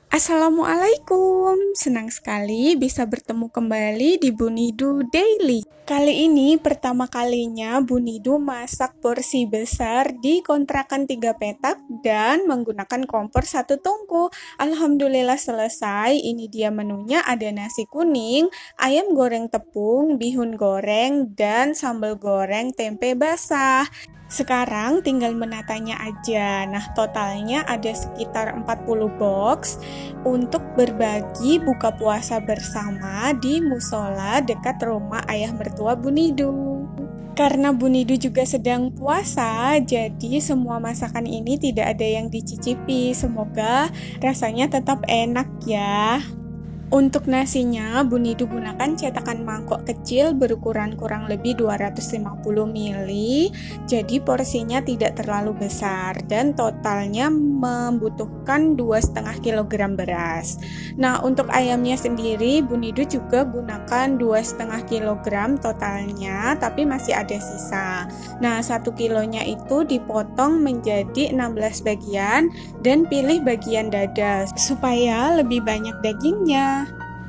Assalamualaikum, senang sekali bisa bertemu kembali di Bu Nidu Daily. Kali ini pertama kalinya Bu Nidu masak porsi besar di kontrakan 3 petak dan menggunakan kompor 1 tungku. Alhamdulillah selesai, ini dia menunya, ada nasi kuning, ayam goreng tepung, bihun goreng, dan sambal goreng tempe basah. Sekarang tinggal menatanya aja. Nah, totalnya ada sekitar 40 box untuk berbagi buka puasa bersama di musola dekat rumah ayah mertua Bu Nidu. Karena Bu Nidu juga sedang puasa, jadi semua masakan ini tidak ada yang dicicipi. Semoga rasanya tetap enak ya. Untuk nasinya, Bu Nidu gunakan cetakan mangkok kecil berukuran kurang lebih 250 ml, jadi porsinya tidak terlalu besar dan totalnya membutuhkan 2,5 kg beras. Nah, untuk ayamnya sendiri, Bu Nidu juga gunakan 2,5 kg totalnya, tapi masih ada sisa. Nah, 1 kilonya itu dipotong menjadi 16 bagian dan pilih bagian dada supaya lebih banyak dagingnya.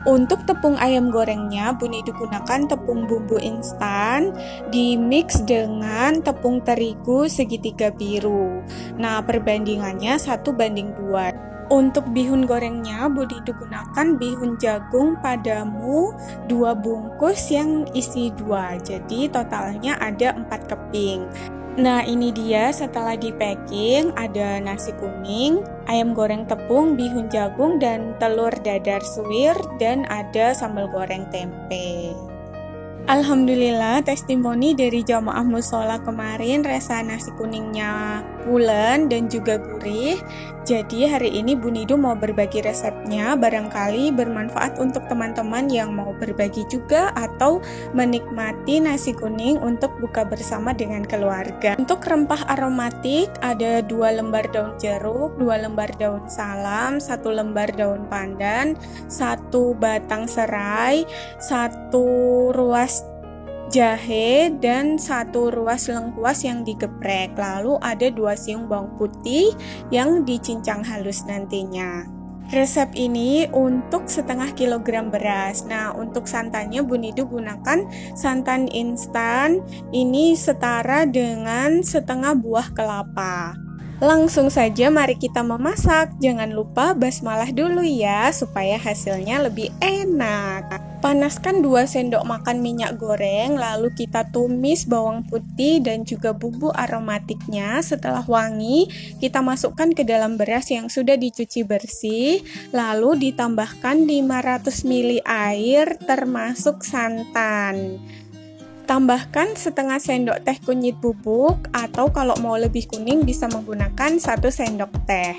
Untuk tepung ayam gorengnya, Bu Nidu gunakan tepung bumbu instan dimix dengan tepung terigu segitiga biru. Nah, perbandingannya 1:2. Untuk bihun gorengnya, Bu Nidu gunakan bihun jagung padamu 2 bungkus yang isi 2. Jadi totalnya ada 4 keping. Nah, ini dia setelah di packing, ada nasi kuning, ayam goreng tepung, bihun jagung, dan telur dadar suwir, dan ada sambal goreng tempe. Alhamdulillah, testimoni dari jamaah musola kemarin, rasa nasi kuningnya pulen dan juga gurih. Jadi hari ini Bu Nidu mau berbagi resepnya, barangkali bermanfaat untuk teman-teman yang mau berbagi juga atau menikmati nasi kuning untuk buka bersama dengan keluarga. Untuk rempah aromatik ada 2 lembar daun jeruk, 2 lembar daun salam, 1 lembar daun pandan, 1 batang serai, 1 ruas jahe, dan 1 ruas lengkuas yang digeprek. Lalu ada 2 siung bawang putih yang dicincang halus nantinya. Resep ini untuk 0,5 kilogram beras. Nah, untuk santannya Bu Nidu gunakan santan instan. Ini setara dengan setengah buah kelapa. Langsung saja mari kita memasak. Jangan lupa basmalah dulu ya, supaya hasilnya lebih enak. Panaskan 2 sendok makan minyak goreng, lalu kita tumis bawang putih dan juga bumbu aromatiknya. Setelah wangi, kita masukkan ke dalam beras yang sudah dicuci bersih, lalu ditambahkan 500 ml air termasuk santan. Tambahkan setengah sendok teh kunyit bubuk, atau kalau mau lebih kuning bisa menggunakan 1 sendok teh.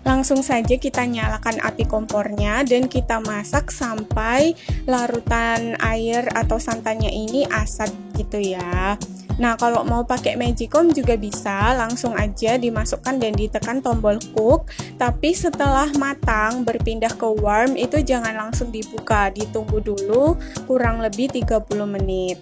Langsung saja kita nyalakan api kompornya dan kita masak sampai larutan air atau santannya ini asat gitu ya. Nah, kalau mau pakai magicom juga bisa, langsung aja dimasukkan dan ditekan tombol cook. Tapi setelah matang berpindah ke warm itu jangan langsung dibuka, ditunggu dulu kurang lebih 30 menit.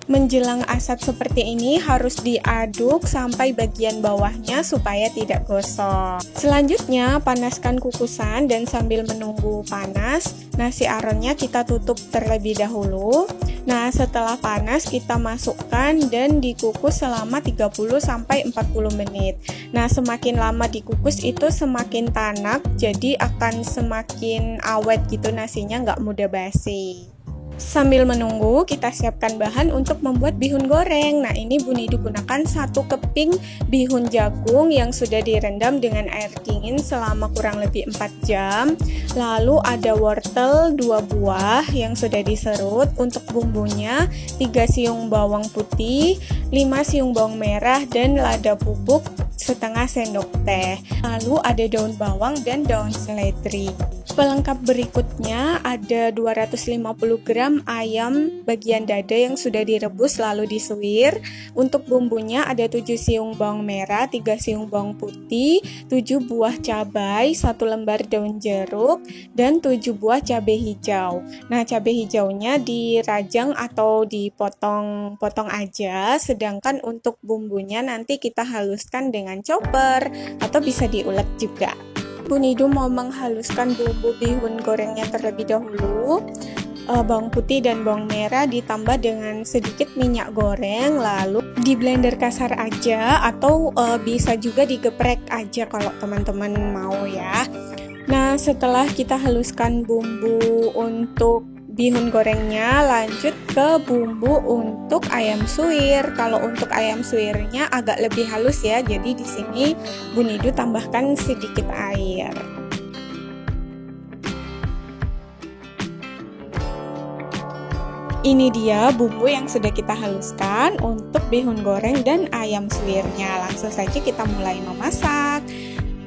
Menjelang asap seperti ini harus diaduk sampai bagian bawahnya supaya tidak gosong. Selanjutnya panaskan kukusan dan sambil menunggu panas, nasi aronnya kita tutup terlebih dahulu. Nah, setelah panas kita masukkan dan dikukus selama 30-40 menit. Nah, semakin lama dikukus itu semakin tanak, jadi akan semakin awet gitu nasinya, nggak mudah basi. Sambil menunggu, kita siapkan bahan untuk membuat bihun goreng. Nah, ini Bu Nidu gunakan 1 keping bihun jagung yang sudah direndam dengan air dingin selama kurang lebih 4 jam. Lalu ada wortel 2 buah yang sudah diserut. Untuk bumbunya 3 siung bawang putih, 5 siung bawang merah, dan lada bubuk setengah sendok teh. Lalu ada daun bawang dan daun seledri. Pelengkap berikutnya ada 250 gram ayam bagian dada yang sudah direbus lalu disuir. Untuk bumbunya ada 7 siung bawang merah, 3 siung bawang putih, 7 buah cabai, 1 lembar daun jeruk, dan 7 buah cabai hijau. Nah, cabai hijaunya dirajang atau dipotong-potong aja, sedangkan untuk bumbunya nanti kita haluskan dengan chopper atau bisa diulek juga. Bu Nidu mau menghaluskan bumbu bihun gorengnya terlebih dahulu. Bawang putih dan bawang merah ditambah dengan sedikit minyak goreng, lalu di blender kasar aja atau bisa juga digeprek aja kalau teman-teman mau ya. Nah, setelah kita haluskan bumbu untuk bihun gorengnya, lanjut ke bumbu untuk ayam suwir. Kalau untuk ayam suwirnya agak lebih halus ya, jadi di sini Bu Nidu tambahkan sedikit air. Ini dia bumbu yang sudah kita haluskan untuk bihun goreng dan ayam suwirnya. Langsung saja kita mulai memasak.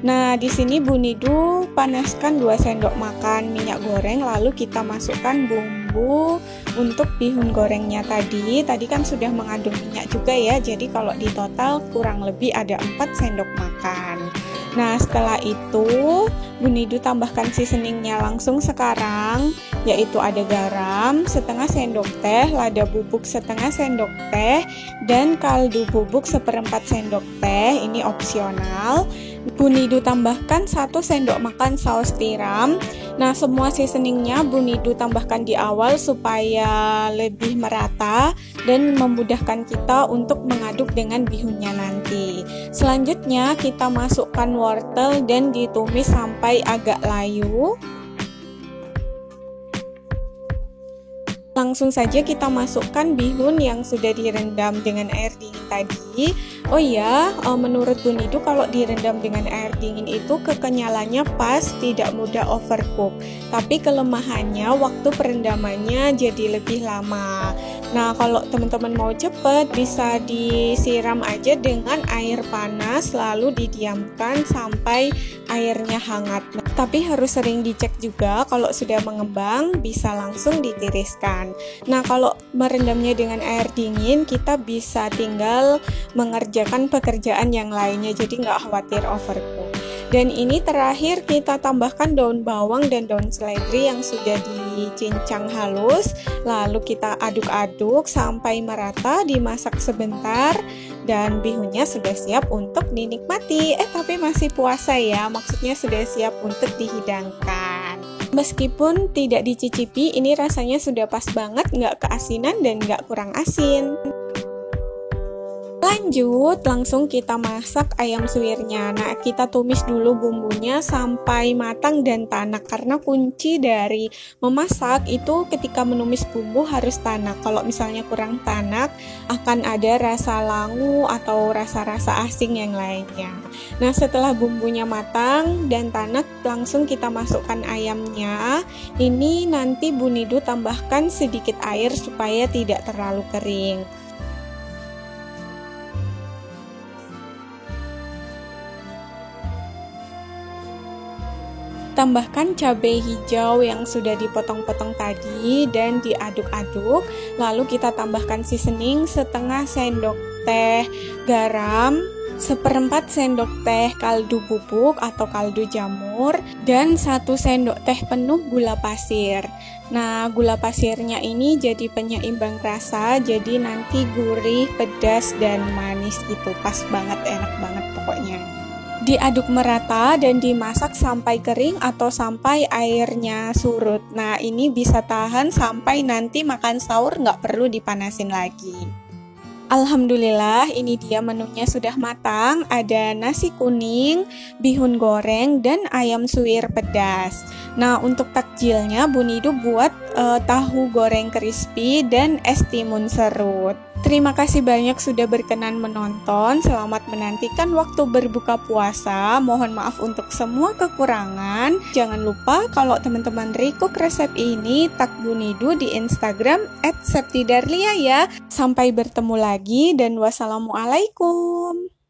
Nah, di sini Bu Nidu panaskan 2 sendok makan minyak goreng, lalu kita masukkan bumbu untuk bihun gorengnya tadi. Tadi kan sudah mengandung minyak juga ya, jadi kalau di total kurang lebih ada 4 sendok makan. Nah, setelah itu Bu Nidu tambahkan seasoningnya langsung sekarang, yaitu ada garam setengah sendok teh, lada bubuk setengah sendok teh, dan kaldu bubuk 1/4 sendok teh. Ini opsional. Bu Nidu tambahkan 1 sendok makan saus tiram. Nah, semua seasoningnya Bu Nidu tambahkan di awal supaya lebih merata dan memudahkan kita untuk mengaduk dengan bihunnya nanti. Selanjutnya kita masukkan wortel dan ditumis sampai agak layu. Langsung saja kita masukkan bihun yang sudah direndam dengan air dingin tadi. Oh iya, menurut Bu Nidu kalau direndam dengan air dingin itu kekenyalannya pas, tidak mudah overcook. Tapi kelemahannya waktu perendamannya jadi lebih lama. Nah, kalau teman-teman mau cepet bisa disiram aja dengan air panas lalu didiamkan sampai airnya hangat. Tapi harus sering dicek juga, kalau sudah mengembang bisa langsung ditiriskan. Nah, kalau merendamnya dengan air dingin kita bisa tinggal mengerjakan pekerjaan yang lainnya, jadi nggak khawatir overcook. Dan ini terakhir kita tambahkan daun bawang dan daun seledri yang sudah dicincang halus, lalu kita aduk-aduk sampai merata, dimasak sebentar, dan bihunnya sudah siap untuk dinikmati. Tapi masih puasa ya, maksudnya sudah siap untuk dihidangkan. Meskipun tidak dicicipi, ini rasanya sudah pas banget, nggak keasinan dan nggak kurang asin. Lanjut, langsung kita masak ayam suwirnya. Nah, kita tumis dulu bumbunya sampai matang dan tanak, karena kunci dari memasak itu ketika menumis bumbu harus tanak. Kalau misalnya kurang tanak, akan ada rasa langu atau rasa-rasa asing yang lainnya. Nah, setelah bumbunya matang dan tanak, langsung kita masukkan ayamnya. Ini nanti Bu Nidu tambahkan sedikit air supaya tidak terlalu kering. Tambahkan cabai hijau yang sudah dipotong-potong tadi dan diaduk-aduk. Lalu kita tambahkan seasoning setengah sendok teh garam, 1/4 sendok teh kaldu bubuk atau kaldu jamur, dan 1 sendok teh penuh gula pasir. Nah, gula pasirnya ini jadi penyeimbang rasa, jadi nanti gurih, pedas, dan manis gitu. Pas banget, enak banget pokoknya. Diaduk merata dan dimasak sampai kering atau sampai airnya surut. Nah, ini bisa tahan sampai nanti makan sahur, nggak perlu dipanasin lagi. Alhamdulillah, ini dia menunya sudah matang. Ada nasi kuning, bihun goreng, dan ayam suwir pedas. Nah, untuk takjilnya Bu Nidu buat tahu goreng crispy dan es timun serut. Terima kasih banyak sudah berkenan menonton. Selamat menantikan waktu berbuka puasa. Mohon maaf untuk semua kekurangan. Jangan lupa kalau teman-teman request resep ini, tag Bu Nidu di Instagram @septidarlia ya. Sampai bertemu lagi dan wassalamualaikum.